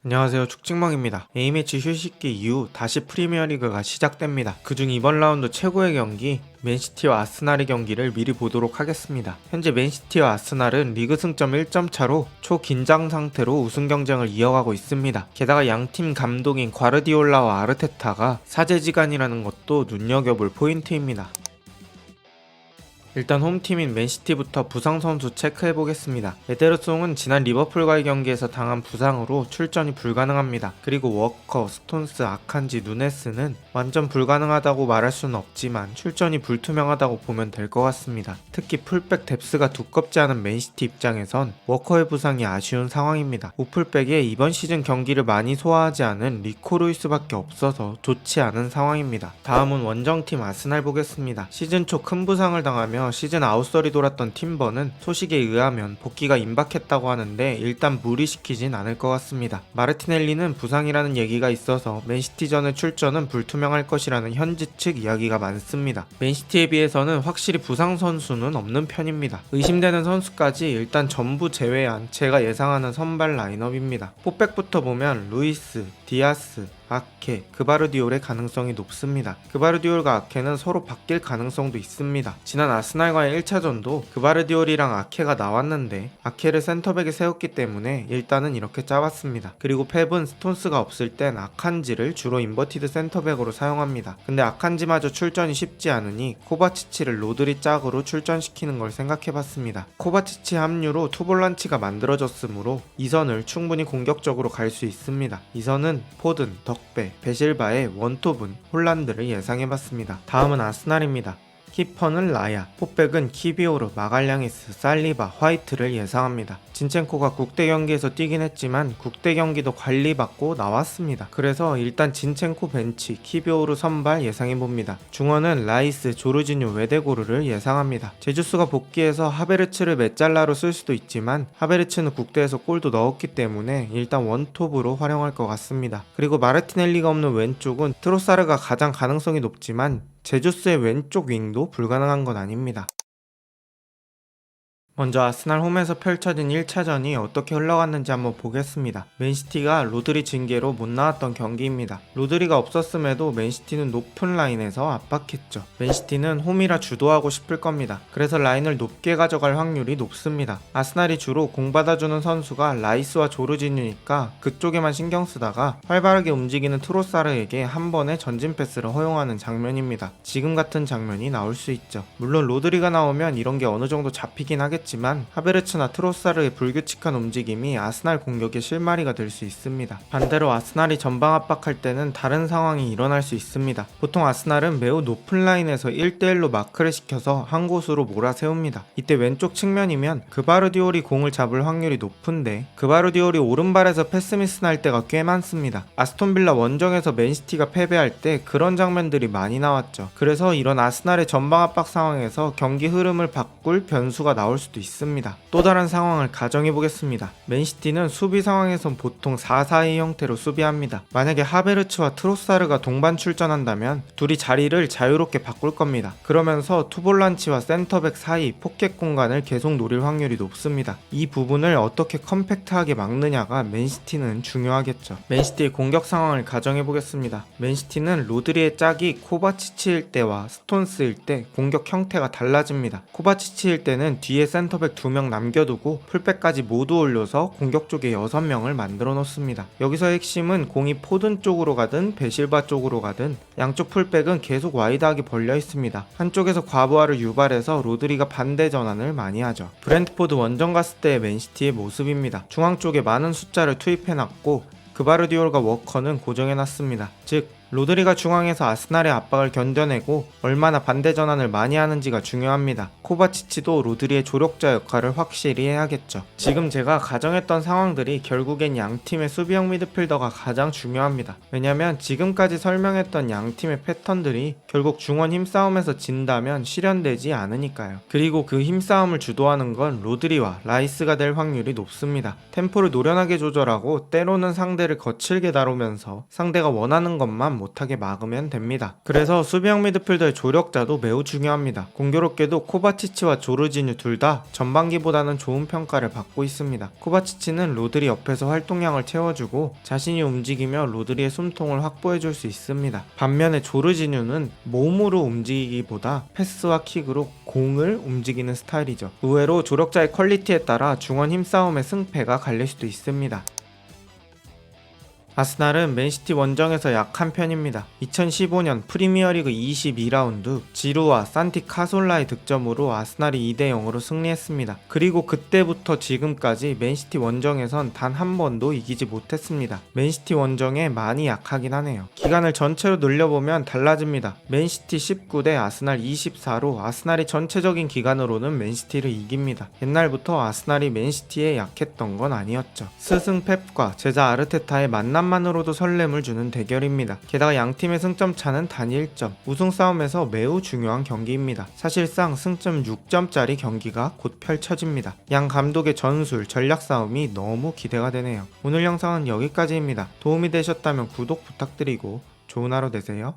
안녕하세요, 축직먹입니다. A매치 휴식기 이후 다시 프리미어리그가 시작됩니다. 그중 이번 라운드 최고의 경기 맨시티와 아스날의 경기를 미리 보도록 하겠습니다. 현재 맨시티와 아스날은 리그 승점 1점 차로 초긴장 상태로 우승 경쟁을 이어가고 있습니다. 게다가 양팀 감독인 과르디올라와 아르테타가 사제지간이라는 것도 눈여겨볼 포인트입니다. 일단 홈팀인 맨시티부터 부상 선수 체크해보겠습니다. 에데르송은 지난 리버풀과의 경기에서 당한 부상으로 출전이 불가능합니다. 그리고 워커, 스톤스, 아칸지, 누네스는 완전 불가능하다고 말할 수는 없지만 출전이 불투명하다고 보면 될 것 같습니다. 특히 풀백 뎁스가 두껍지 않은 맨시티 입장에선 워커의 부상이 아쉬운 상황입니다. 우풀백에 이번 시즌 경기를 많이 소화하지 않은 리코 루이스밖에 없어서 좋지 않은 상황입니다. 다음은 원정팀 아스날 보겠습니다. 시즌 초 큰 부상을 당하며 시즌 아웃설이 돌았던 팀버는 소식에 의하면 복귀가 임박했다고 하는데 일단 무리시키진 않을 것 같습니다. 마르티넬리는 부상이라는 얘기가 있어서 맨시티전의 출전은 불투명할 것이라는 현지 측 이야기가 많습니다. 맨시티에 비해서는 확실히 부상 선수는 없는 편입니다. 의심되는 선수까지 일단 전부 제외한 제가 예상하는 선발 라인업입니다. 포백부터 보면 루이스, 디아스, 아케, 그바르디올의 가능성이 높습니다. 그바르디올과 아케는 서로 바뀔 가능성도 있습니다. 지난 아스날과의 1차전도 그바르디올이랑 아케가 나왔는데 아케를 센터백에 세웠기 때문에 일단은 이렇게 짜봤습니다. 그리고 펩은 스톤스가 없을 땐 아칸지를 주로 인버티드 센터백으로 사용합니다. 근데 아칸지마저 출전이 쉽지 않으니 코바치치를 로드리 짝으로 출전시키는 걸 생각해봤습니다. 코바치치 합류로 투볼란치가 만들어졌으므로 이선을 충분히 공격적으로 갈 수 있습니다. 이선은 포든, 덕배, 베실바의 원톱은 홀란드를 예상해봤습니다. 다음은 아스날입니다. 키퍼는 라야, 포백은 키비오르, 마갈량이스, 살리바, 화이트를 예상합니다. 진첸코가 국대 경기에서 뛰긴 했지만 국대 경기도 관리받고 나왔습니다. 그래서 일단 진첸코 벤치, 키비오르 선발 예상해봅니다. 중원은 라이스, 조르지뉴, 웨데고르를 예상합니다. 제주스가 복귀해서 하베르츠를 메잘라로 쓸 수도 있지만 하베르츠는 국대에서 골도 넣었기 때문에 일단 원톱으로 활용할 것 같습니다. 그리고 마르티넬리가 없는 왼쪽은 트로사르가 가장 가능성이 높지만 제주스의 왼쪽 윙도 불가능한 건 아닙니다. 먼저 아스날 홈에서 펼쳐진 1차전이 어떻게 흘러갔는지 한번 보겠습니다. 맨시티가 로드리 징계로 못 나왔던 경기입니다. 로드리가 없었음에도 맨시티는 높은 라인에서 압박했죠. 맨시티는 홈이라 주도하고 싶을 겁니다. 그래서 라인을 높게 가져갈 확률이 높습니다. 아스날이 주로 공 받아주는 선수가 라이스와 조르지뉴니까 그쪽에만 신경 쓰다가 활발하게 움직이는 트로사르에게 한 번에 전진 패스를 허용하는 장면입니다. 지금 같은 장면이 나올 수 있죠. 물론 로드리가 나오면 이런 게 어느 정도 잡히긴 하겠지만 하베르츠나 트로사르의 불규칙한 움직임이 아스날 공격의 실마리가 될 수 있습니다. 반대로 아스날이 전방 압박할 때는 다른 상황이 일어날 수 있습니다. 보통 아스날은 매우 높은 라인에서 1대1로 마크를 시켜서 한 곳으로 몰아세웁니다. 이때 왼쪽 측면이면 그바르디올이 공을 잡을 확률이 높은데 그바르디올이 오른발에서 패스미스 날 때가 꽤 많습니다. 아스톤빌라 원정에서 맨시티가 패배할 때 그런 장면들이 많이 나왔죠. 그래서 이런 아스날의 전방 압박 상황에서 경기 흐름을 바꿀 변수가 나올 수도 있습니다. 또 다른 상황을 가정해보겠습니다. 맨시티는 수비 상황에선 보통 4-4-2 형태로 수비합니다. 만약에 하베르츠와 트로사르가 동반 출전한다면 둘이 자리를 자유롭게 바꿀 겁니다. 그러면서 투볼란치와 센터백 사이 포켓 공간을 계속 노릴 확률이 높습니다. 이 부분을 어떻게 컴팩트하게 막느냐가 맨시티는 중요하겠죠. 맨시티의 공격 상황을 가정해보겠습니다. 맨시티는 로드리의 짝이 코바치치일 때와 스톤스일 때 공격 형태가 달라집니다. 코바치치일 때는 뒤에 센터백 2명 남겨두고 풀백까지 모두 올려서 공격 쪽에 6명을 만들어 놓습니다. 여기서 핵심은 공이 포든 쪽으로 가든 베실바 쪽으로 가든 양쪽 풀백은 계속 와이드하게 벌려 있습니다. 한쪽에서 과부하를 유발해서 로드리가 반대 전환을 많이 하죠. 브랜트포드 원정 갔을 때의 맨시티의 모습입니다. 중앙 쪽에 많은 숫자를 투입해놨고 그바르디올과 워커는 고정해놨습니다. 즉 로드리가 중앙에서 아스날의 압박을 견뎌내고 얼마나 반대 전환을 많이 하는지가 중요합니다. 코바치치도 로드리의 조력자 역할을 확실히 해야겠죠. 지금 제가 가정했던 상황들이 결국엔 양팀의 수비형 미드필더가 가장 중요합니다. 왜냐면 지금까지 설명했던 양팀의 패턴들이 결국 중원 힘싸움에서 진다면 실현되지 않으니까요. 그리고 그 힘싸움을 주도하는 건 로드리와 라이스가 될 확률이 높습니다. 템포를 노련하게 조절하고 때로는 상대를 거칠게 다루면서 상대가 원하는 것만 못하게 막으면 됩니다. 그래서 수비형 미드필더의 조력자도 매우 중요합니다. 공교롭게도 코바치치와 조르지뉴 둘 다 전반기보다는 좋은 평가를 받고 있습니다. 코바치치는 로드리 옆에서 활동량을 채워주고 자신이 움직이며 로드리의 숨통을 확보해줄 수 있습니다. 반면에 조르지뉴는 몸으로 움직이기보다 패스와 킥으로 공을 움직이는 스타일이죠. 의외로 조력자의 퀄리티에 따라 중원 힘싸움의 승패가 갈릴 수도 있습니다. 아스날은 맨시티 원정에서 약한 편입니다. 2015년 프리미어리그 22라운드 지루와 산티 카솔라의 득점으로 아스날이 2대0으로 승리했습니다. 그리고 그때부터 지금까지 맨시티 원정에선 단 한 번도 이기지 못했습니다. 맨시티 원정에 많이 약하긴 하네요. 기간을 전체로 늘려보면 달라집니다. 맨시티 19대 아스날 24로 아스날이 전체적인 기간으로는 맨시티를 이깁니다. 옛날부터 아스날이 맨시티에 약했던 건 아니었죠. 스승 펩과 제자 아르테타의 만남 만으로도 설렘을 주는 대결입니다. 게다가 양팀의 승점 차는 단 1점, 우승 싸움에서 매우 중요한 경기입니다. 사실상 승점 6점짜리 경기가 곧 펼쳐집니다. 양 감독의 전술, 전략 싸움이 너무 기대가 되네요. 오늘 영상은 여기까지입니다. 도움이 되셨다면 구독 부탁드리고 좋은 하루 되세요.